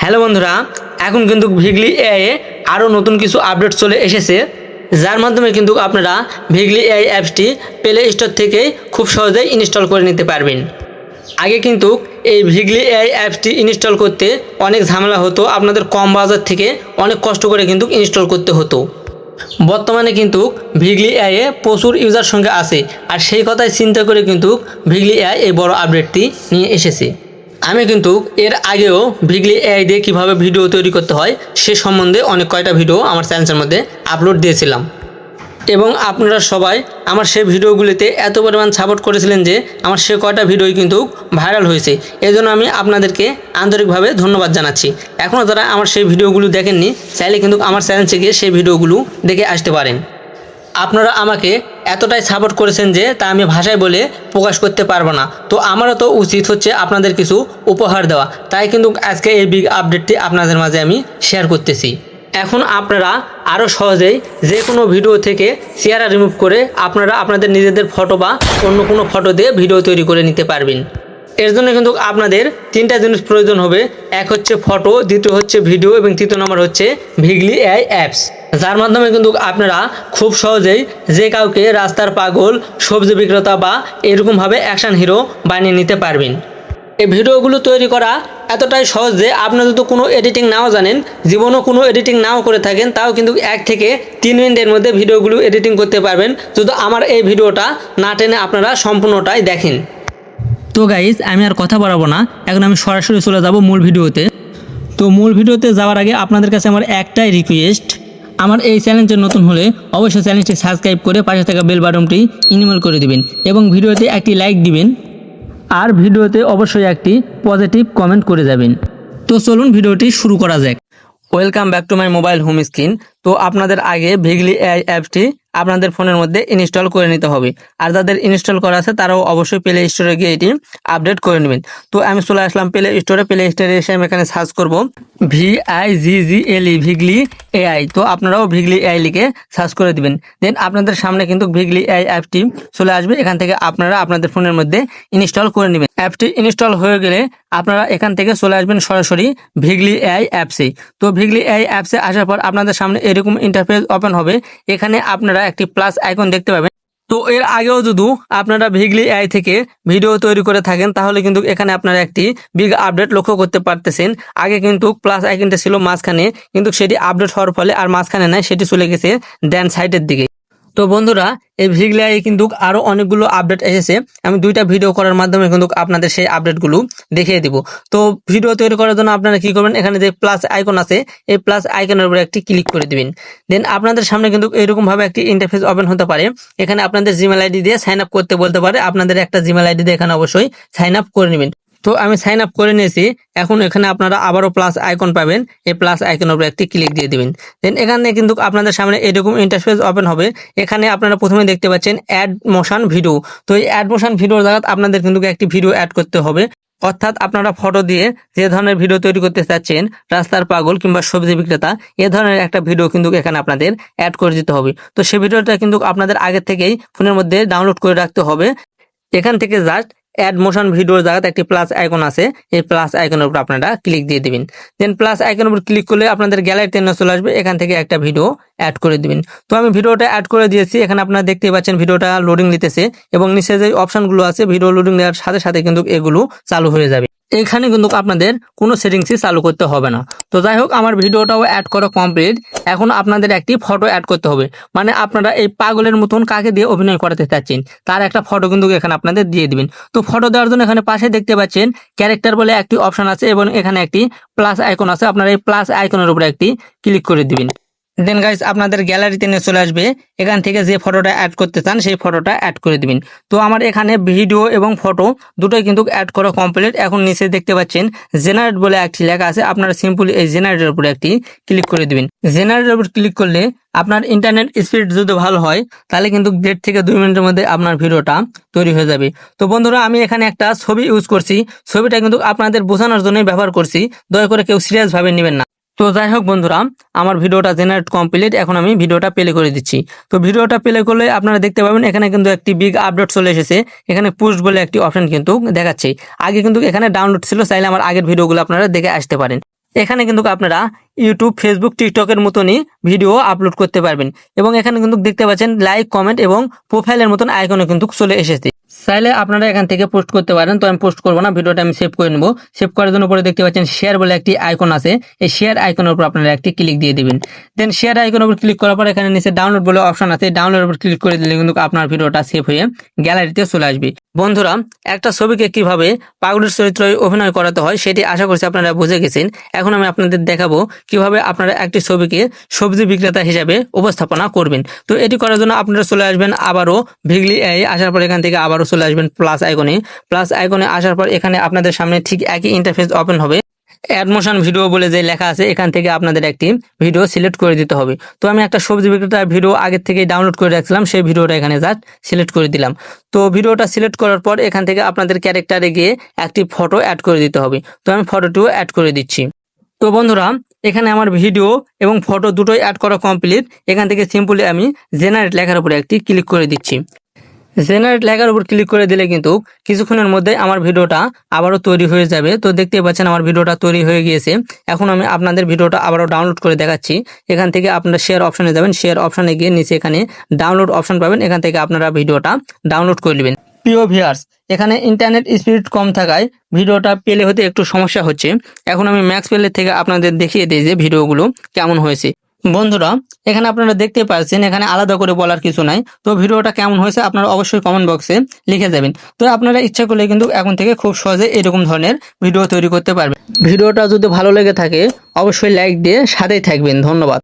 Hello বন্ধুরা, এখন কিন্তু ভিগলি এআই এ আরও নতুন কিছু আপডেট চলে এসেছে, যার মাধ্যমে কিন্তু আপনারা ভিগলি এআই অ্যাপসটি প্লে স্টোর থেকে খুব সহজেই ইনস্টল করে নিতে পারবেন। আগে কিন্তু এই ভিগলি এআই অ্যাপসটি ইনস্টল করতে অনেক ঝামেলা হতো, আপনাদের কম বাজার থেকে অনেক কষ্ট করে কিন্তু ইনস্টল করতে হতো। বর্তমানে কিন্তু ভিগলি এআই এ প্রচুর ইউজার সংখ্যা আছে, আর সেই কথাই চিন্তা করে কিন্তু ভিগলি এআই এই বড় আপডেটটি নিয়ে এসেছে। আমি কিন্তু এর আগেও ভিগলি এআই দিয়ে কীভাবে ভিডিও তৈরি করতে হয় সে সম্বন্ধে অনেক কয়টা ভিডিও আমার চ্যানেলের মধ্যে আপলোড দিয়েছিলাম, এবং আপনারা সবাই আমার সেই ভিডিওগুলিতে এত পরিমাণ সাপোর্ট করেছিলেন যে আমার সে কয়টা ভিডিওই কিন্তু ভাইরাল হয়েছে। এজন্য আমি আপনাদেরকে আন্তরিকভাবে ধন্যবাদ জানাচ্ছি। এখনও যারা আমার সেই ভিডিওগুলো দেখেননি, চাইলে কিন্তু আমার চ্যানেল থেকে সেই ভিডিওগুলো দেখে আসতে পারেন। আপনারা আমাকে এতটাই সাপোর্ট করেছেন যে তা আমি ভাষায় বলে প্রকাশ করতে পারবো না। তো আমারও তো উচিত হচ্ছে আপনাদের কিছু উপহার দেওয়া, তাই কিন্তু আজকে এই বিগ আপডেটটি আপনাদের মাঝে আমি শেয়ার করতেছি। এখন আপনারা আরও সহজেই যে কোনো ভিডিও থেকে চেহারা রিমুভ করে আপনারা আপনাদের নিজেদের ফটো বা অন্য কোনো ফটো দিয়ে ভিডিও তৈরি করে নিতে পারবেন। এর জন্য কিন্তু আপনাদের তিনটা জিনিস প্রয়োজন হবে। এক হচ্ছে ফটো, দ্বিতীয় হচ্ছে ভিডিও, এবং তৃতীয় নম্বর হচ্ছে ভিগলি এআই অ্যাপস, যার মাধ্যমে কিন্তু আপনারা খুব সহজেই যে কাউকে রাস্তার পাগল, সবজি বিক্রেতা বা এরকমভাবে অ্যাকশন হিরো বানিয়ে নিতে পারবেন। এই ভিডিওগুলো তৈরি করা এতটাই সহজ যে আপনি যদি কোনো এডিটিং নাও জানেন, জীবনও কোনো এডিটিং নাও করে থাকেন, তাও কিন্তু 1 থেকে 3 মিনিটের মধ্যে ভিডিওগুলো এডিটিং করতে পারবেন, যদি আমার এই ভিডিওটা না টেনে আপনারা সম্পূর্ণটাই দেখেন। তো গাইজ, আমি আর কথা বাড়াবো না, এখন আমি সরাসরি চলে যাব মূল ভিডিওতে। তো মূল ভিডিওতে যাওয়ার আগে আপনাদের কাছে আমার একটাই রিকোয়েস্ট, আমার এই চ্যানেলটি নতুন হলে অবশ্যই চ্যানেলটি সাবস্ক্রাইব করে পাশে থাকা বেল বাটনটি ইনেবল করে দিবেন, এবং ভিডিওতে একটি লাইক দিবেন, আর ভিডিওতে অবশ্যই একটি পজিটিভ কমেন্ট করে যাবেন। তো চলুন ভিডিওটি শুরু করা যাক। Welcome back to my mobile home screen. তো আপনাদের আগে ভিগলি এআই অ্যাপসটি আপনাদের ফোনের মধ্যে ইনস্টল করে নিতে হবে, আর যাদের ইনস্টল করা আছে তারাও অবশ্যই প্লে স্টোরে গিয়ে এটি আপডেট করে নেবেন। তো আমি চলে আসলাম প্লে স্টোরে। প্লে স্টোরে এসে আমি এখানে সার্চ করব VIGGLE ভিগলি এআই। তো আপনারাও ভিগলি এআই লিখে সার্চ করে দিবেন। দেন আপনাদের সামনে কিন্তু ভিগলি এআই অ্যাপটি চলে আসবে, এখান থেকে আপনারা আপনাদের ফোনের মধ্যে ইনস্টল করে নেবেন। অ্যাপটি ইনস্টল হয়ে গেলে আপনারা এখান থেকে চলে আসবেন সরাসরি ভিগলি এআই অ্যাপসে। তো ভিগলি এআই অ্যাপসে আসার পর আপনাদের সামনে এরকম ইন্টারফেস ওপেন হবে। এখানে আপনারা একটি প্লাস আইকন দেখতে পাবেন। তো এর আগেও যদি আপনারা ভিগলি এআই থেকে ভিডিও তৈরি করে থাকেন, তাহলে কিন্তু এখানে আপনারা একটি বিগ আপডেট লক্ষ্য করতে পারতেছেন। আগে কিন্তু প্লাস আইকনটা ছিল মাঝখানে, কিন্তু সেটি আপডেট হওয়ার ফলে আর মাঝখানে নাই, সেটি চলে গেছে ডান সাইডের দিকে। তো বন্ধুরা, এই ভিগলি এআই কিন্তু আরও অনেকগুলো আপডেট এসেছে। আমি 2টা ভিডিও করার মাধ্যমে কিন্তু আপনাদের সেই আপডেটগুলো দেখিয়ে দিব। তো ভিডিও তৈরি করার জন্য আপনারা কি করবেন, এখানে যে প্লাস আইকন আছে, এই প্লাস আইকনের উপরে একটি ক্লিক করে দিবেন। দেন আপনাদের সামনে কিন্তু এরকমভাবে একটি ইন্টারফেস ওপেন হতে পারে। এখানে আপনাদের জিমেল আইডি দিয়ে সাইন আপ করতে বলতে পারে। আপনাদের একটা জিমেল আইডি দিয়ে এখানে অবশ্যই সাইন আপ করে নেবেন। তো আমি সাইন আপ করে নিয়েছি। এখন এখানে আপনারা আবারও প্লাস আইকন পাবেন, এই প্লাস আইকনের উপরে একটি ক্লিক দিয়ে দিবেন। দেন এখানে কিন্তু আপনাদের সামনে এরকম ইন্টারফেস ওপেন হবে। এখানে আপনারা প্রথমে দেখতে পাচ্ছেন অ্যাড মোশন ভিডিও। তো এই অ্যাড মোশন ভিডিওর জায়গায় আপনাদের কিন্তু একটি ভিডিও অ্যাড করতে হবে, অর্থাৎ আপনারা ফটো দিয়ে যে ধরনের ভিডিও তৈরি করতে চাচ্ছেন, রাস্তার পাগল কিংবা সবজি বিক্রেতা, এ ধরনের একটা ভিডিও কিন্তু এখানে আপনাদের অ্যাড করে দিতে হবে। তো সেই ভিডিওটা কিন্তু আপনাদের আগে থেকেই ফোনের মধ্যে ডাউনলোড করে রাখতে হবে। এখান থেকে জাস্ট অ্যাড মোশন ভিডিওর জায়গাতে একটি প্লাস আইকন আছে, এই প্লাস আইকনের উপর আপনারা ক্লিক দিয়ে দিবেন। দেন প্লাস আইকনের উপর ক্লিক করলে আপনাদের গ্যালারিতে চলে আসবে, এখান থেকে একটা ভিডিও অ্যাড করে দিবেন। তো আমি ভিডিওটা অ্যাড করে দিয়েছি। এখানে আপনারা দেখতে পাচ্ছেন ভিডিওটা লোডিং নিতেছে, এবং নিচে যে অপশনগুলো আছে ভিডিও লোডিং দেওয়ার সাথে সাথে কিন্তু এগুলো চালু হয়ে যাবে। এখানে কিন্তু আপনাদের কোনো সেটিংসই চালু করতে হবে না। তো যাই হোক, আমার ভিডিওটাও অ্যাড করা কমপ্লিট। এখন আপনাদের একটি ফটো অ্যাড করতে হবে, মানে আপনারা এই পাগলের মতন কাকে দিয়ে অভিনয় করাতে চাচ্ছেন তার একটা ফটো কিন্তু এখানে আপনাদের দিয়ে দিবেন। তো ফটো দেওয়ার জন্য এখানে পাশে দেখতে পাচ্ছেন ক্যারেক্টার বলে একটি অপশন আছে, এবং এখানে একটি প্লাস আইকন আছে। আপনারা এই প্লাস আইকনের উপরে একটি ক্লিক করে দিবেন। দেন গাইস, আপনাদের গ্যালারিতে নিয়ে চলে আসবে। এখান থেকে যে ফটোটা অ্যাড করতে চান সেই ফটোটা অ্যাড করে দিবেন। তো আমার এখানে ভিডিও এবং ফটো দুটোই কিন্তু অ্যাড করা কমপ্লিট। এখন নিচে দেখতে পাচ্ছেন জেনারেট বলে একটি লেখা আছে, আপনারা সিম্পলি এই জেনারেটের উপরে একটি ক্লিক করে দিবেন। জেনারেটের উপর ক্লিক করলে আপনার ইন্টারনেট স্পিড যদি ভালো হয়, তাহলে কিন্তু 1.5 থেকে 2 মিনিটের মধ্যে আপনার ভিডিওটা তৈরি হয়ে যাবে। তো বন্ধুরা, আমি এখানে একটা ছবি ইউজ করছি। ছবিটা কিন্তু আপনাদের বোঝানোর জন্যই ব্যবহার করছি, দয়া করে কেউ সিরিয়াস ভাবে নেবেন না। তো যাই হোক বন্ধুরা, আমার ভিডিওটা জেনারেট কমপ্লিট। এখন আমি ভিডিওটা প্লে করে দিচ্ছি। তো ভিডিওটা প্লে করলে আপনারা দেখতে পাবেন এখানে কিন্তু একটি বিগ আপডেট চলে এসেছে। এখানে পুশ বলে একটি অপশন কিন্তু দেখাচ্ছে। আগে কিন্তু এখানে ডাউনলোড ছিল, চাইলে আমার আগের ভিডিওগুলো আপনারা দেখে আসতে পারেন। এখানে কিন্তু আপনারা ইউটিউব, ফেসবুক, টিকটকের মতনই ভিডিও আপলোড করতে পারবেন। এবং এখানে কিন্তু দেখতে পাচ্ছেন লাইক, কমেন্ট এবং প্রোফাইলের মতন আইকনও কিন্তু চলে এসেছে। চাইলে আপনারা এখান থেকে পোস্ট করতে পারেন, তো আমি পোস্ট করবো না, ভিডিওটা আমি সেভ করে নেবো। সেভ করার জন্য পরে দেখতে পাচ্ছেন শেয়ার বলে একটি আইকন আছে, এই শেয়ার আইকনের উপর আপনারা একটি ক্লিক দিয়ে দিবেন। দেন শেয়ার আইকনের উপর ক্লিক করার পর এখানে নিচে ডাউনলোড বলে অপশন আছে, ডাউনলোডের উপর ক্লিক করে দিলে কিন্তু আপনার ভিডিওটা সেভ হয়ে গ্যালারিতে চলে আসবে। বন্ধুরা, একটা ছবিকে কিভাবে পাগলের চরিত্রে অভিনয় করাতে হয় সেটি আশা করছি আপনারা বুঝে গেছেন। এখন আমি আপনাদের দেখাবো কিভাবে আপনারা একটি ছবিকে সবজি বিক্রেতা হিসাবে উপস্থাপনা করবেন। তো এটি করার জন্য আপনারা চলে আসবেন আবারও ভিগলি এআই, আসার পর এখান থেকে আবারও চলে আসবেন প্লাস আইকনে। প্লাস আইকনে আসার পর এখানে আপনাদের সামনে ঠিক একই ইন্টারফেস ওপেন হবে। অ্যাড মোশন ভিডিও বলে যে লেখা আছে, এখান থেকে আপনাদের একটি ভিডিও সিলেক্ট করে দিতে হবে। তো আমি একটা সবজি বিক্রেতার ভিডিও আগের থেকে ডাউনলোড করে রাখছিলাম, সেই ভিডিওটা এখানে জাস্ট সিলেক্ট করে দিলাম। তো ভিডিওটা সিলেক্ট করার পর এখান থেকে আপনাদের ক্যারেক্টারে গিয়ে একটি ফটো অ্যাড করে দিতে হবে। তো আমি ফটোটিও অ্যাড করে দিচ্ছি। তো বন্ধুরা, এখানে আমার ভিডিও এবং ফটো দুটোই অ্যাড করা কমপ্লিট। এখান থেকে সিম্পলি আমি জেনারেট লেখার উপরে একটি ক্লিক করে দিচ্ছি। জেনারেট লেখার উপর ক্লিক করে দিলে কিন্তু কিছুক্ষণের মধ্যে আমার ভিডিওটা আবারও তৈরি হয়ে যাবে। তো দেখতে পাচ্ছেন আমার ভিডিওটা তৈরি হয়ে গিয়েছে। এখন আমি আপনাদের ভিডিওটা আবারও ডাউনলোড করে দেখাচ্ছি। এখান থেকে আপনারা শেয়ার অপশনে যাবেন, শেয়ার অপশনে গিয়ে নিচে এখানে ডাউনলোড অপশন পাবেন, এখান থেকে আপনারা ভিডিওটা ডাউনলোড করে নেবেন। প্রিয় ভিউয়ার্স, এখানে ইন্টারনেট স্পিড কম থাকায় ভিডিওটা প্লে হতে একটু সমস্যা হচ্ছে। এখন আমি ম্যাক্স প্লে থেকে আপনাদের দেখিয়ে দিই যে ভিডিওগুলো কেমন হয়েছে। বন্ধুরা, এখানে আপনারা দেখতে পাচ্ছেন এখানে আলাদা করে বলার কিছু নাই। তো ভিডিওটা কেমন হয়েছে আপনারা অবশ্যই কমেন্ট বক্সে লিখে যাবেন। তো আপনারা ইচ্ছা করলে কিন্তু এখন থেকে খুব সহজে এরকম ধরনের ভিডিও তৈরি করতে পারবেন। ভিডিওটা যদি ভালো লেগে থাকে অবশ্যই লাইক দিয়ে সাথেই থাকবেন। ধন্যবাদ।